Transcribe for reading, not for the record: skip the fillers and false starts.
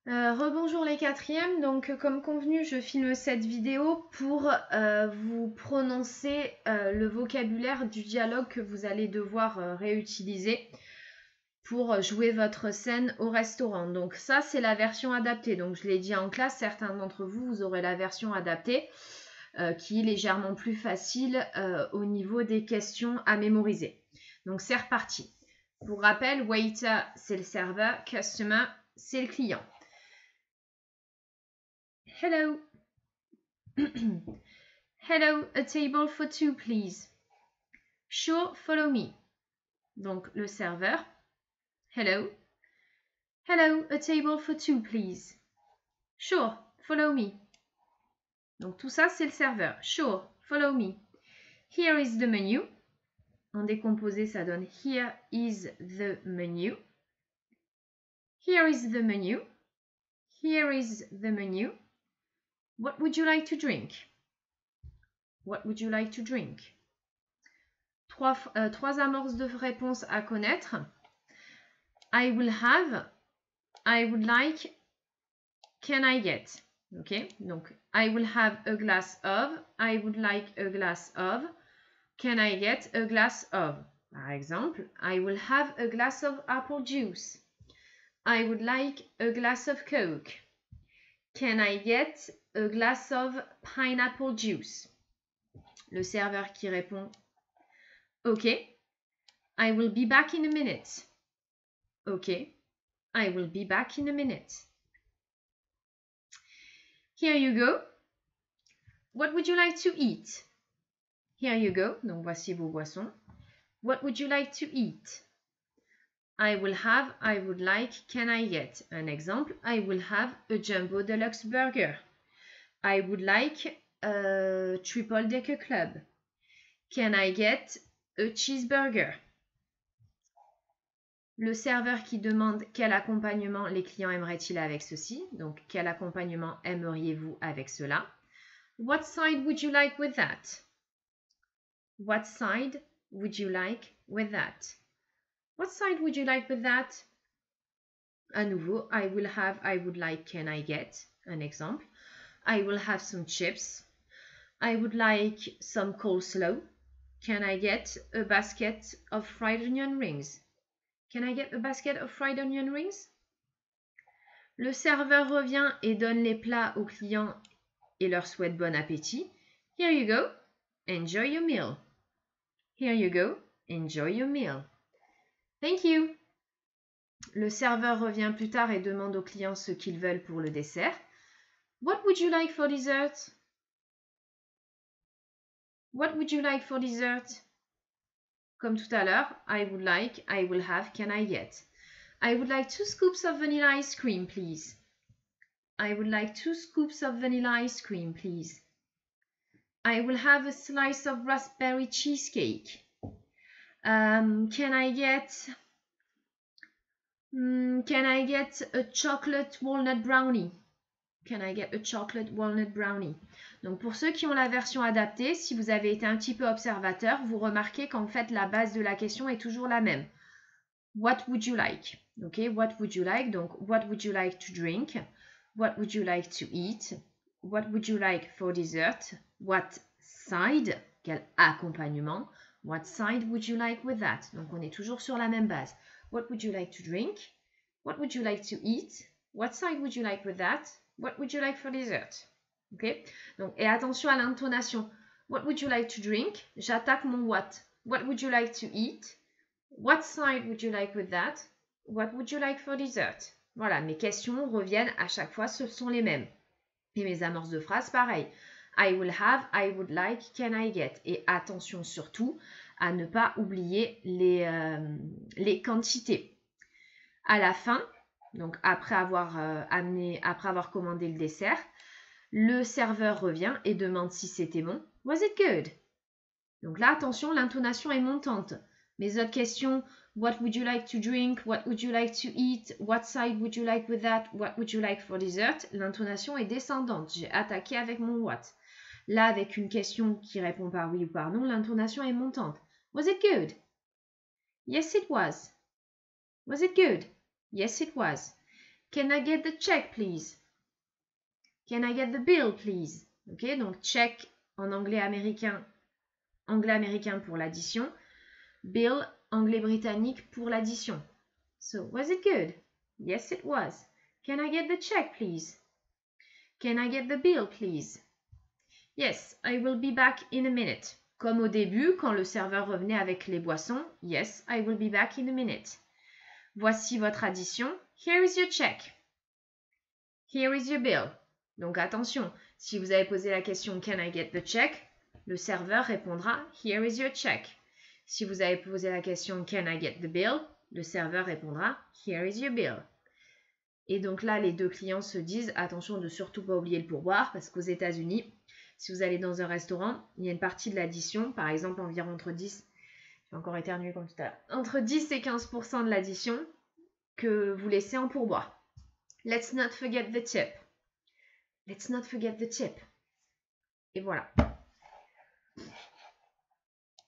Rebonjour les quatrièmes, donc comme convenu je filme cette vidéo pour vous prononcer le vocabulaire du dialogue que vous allez devoir réutiliser pour jouer votre scène au restaurant. Donc ça c'est la version adaptée, donc je l'ai dit en classe, certains d'entre vous, vous aurez la version adaptée qui est légèrement plus facile au niveau des questions à mémoriser. Donc c'est reparti. Pour rappel, waiter c'est le serveur, customer c'est le client. Hello. Hello, a table for two, please. Sure, follow me. Donc, le serveur. Hello. Hello, a table for two, please. Sure, follow me. Donc, tout ça, c'est le serveur. Sure, follow me. Here is the menu. En décomposé, ça donne here is the menu. Here is the menu. Here is the menu. What would you like to drink? What would you like to drink? Trois amorces de réponse à connaître. I will have, I would like, can I get? Ok, donc I will have a glass of, I would like a glass of, can I get a glass of? Par exemple, I will have a glass of apple juice. I would like a glass of Coke. Can I get a glass of pineapple juice? Le serveur qui répond OK. I will be back in a minute. OK. I will be back in a minute. Here you go. What would you like to eat? Here you go. Donc voici vos boissons. What would you like to eat? I will have, I would like, can I get? Un exemple, I will have a jumbo deluxe burger. I would like a triple decker club. Can I get a cheeseburger? Le serveur qui demande quel accompagnement les clients aimeraient-ils avec ceci. Donc, quel accompagnement aimeriez-vous avec cela? What side would you like with that? What side would you like with that? What side would you like with that? À nouveau, I will have, I would like, can I get? Un exemple. I will have some chips. I would like some coleslaw. Can I get a basket of fried onion rings? Can I get a basket of fried onion rings? Le serveur revient et donne les plats aux clients et leur souhaite bon appétit. Here you go. Enjoy your meal. Here you go. Enjoy your meal. Thank you. Le serveur revient plus tard et demande aux clients ce qu'ils veulent pour le dessert. What would you like for dessert? What would you like for dessert? Comme tout à l'heure, I would like, I will have, can I get? I would like 2 scoops of vanilla ice cream, please. I would like 2 scoops of vanilla ice cream, please. I will have a slice of raspberry cheesecake. Can I get a chocolate walnut brownie? Can I get a chocolate walnut brownie? Donc pour ceux qui ont la version adaptée, si vous avez été un petit peu observateur, vous remarquez qu'en fait la base de la question est toujours la même. What would you like? Ok, what would you like? Donc what would you like to drink? What would you like to eat? What would you like for dessert? What side? Quel accompagnement? What side would you like with that? Donc on est toujours sur la même base. What would you like to drink? What would you like to eat? What side would you like with that? What would you like for dessert? Ok? Donc, et attention à l'intonation. What would you like to drink? J'attaque mon what. What would you like to eat? What side would you like with that? What would you like for dessert? Voilà, mes questions reviennent à chaque fois, ce sont les mêmes. Et mes amorces de phrases, pareil. I will have, I would like, can I get? Et attention surtout à ne pas oublier les quantités. À la fin, donc après avoir commandé le dessert, le serveur revient et demande si c'était bon. Was it good? Donc là, attention, l'intonation est montante. Mes autres questions, what would you like to drink? What would you like to eat? What side would you like with that? What would you like for dessert? L'intonation est descendante. J'ai attaqué avec mon what. Là, avec une question qui répond par oui ou par non, l'intonation est montante. Was it good? Yes, it was. Was it good? Yes, it was. Can I get the check, please? Can I get the bill, please? Ok, donc check en anglais américain pour l'addition. Bill, anglais britannique pour l'addition. So, was it good? Yes, it was. Can I get the check, please? Can I get the bill, please? Yes, I will be back in a minute. Comme au début, quand le serveur revenait avec les boissons. Yes, I will be back in a minute. Voici votre addition. Here is your check. Here is your bill. Donc attention, si vous avez posé la question Can I get the check? Le serveur répondra Here is your check. Si vous avez posé la question Can I get the bill? Le serveur répondra Here is your bill. Et donc là, les deux clients se disent attention de surtout pas oublier le pourboire parce qu'aux États-Unis, si vous allez dans un restaurant, il y a une partie de l'addition, par exemple environ entre 10, j'ai encore éternué comme tout à l'heure, entre 10 et 15% de l'addition que vous laissez en pourboire. Let's not forget the tip. Let's not forget the tip. Et voilà.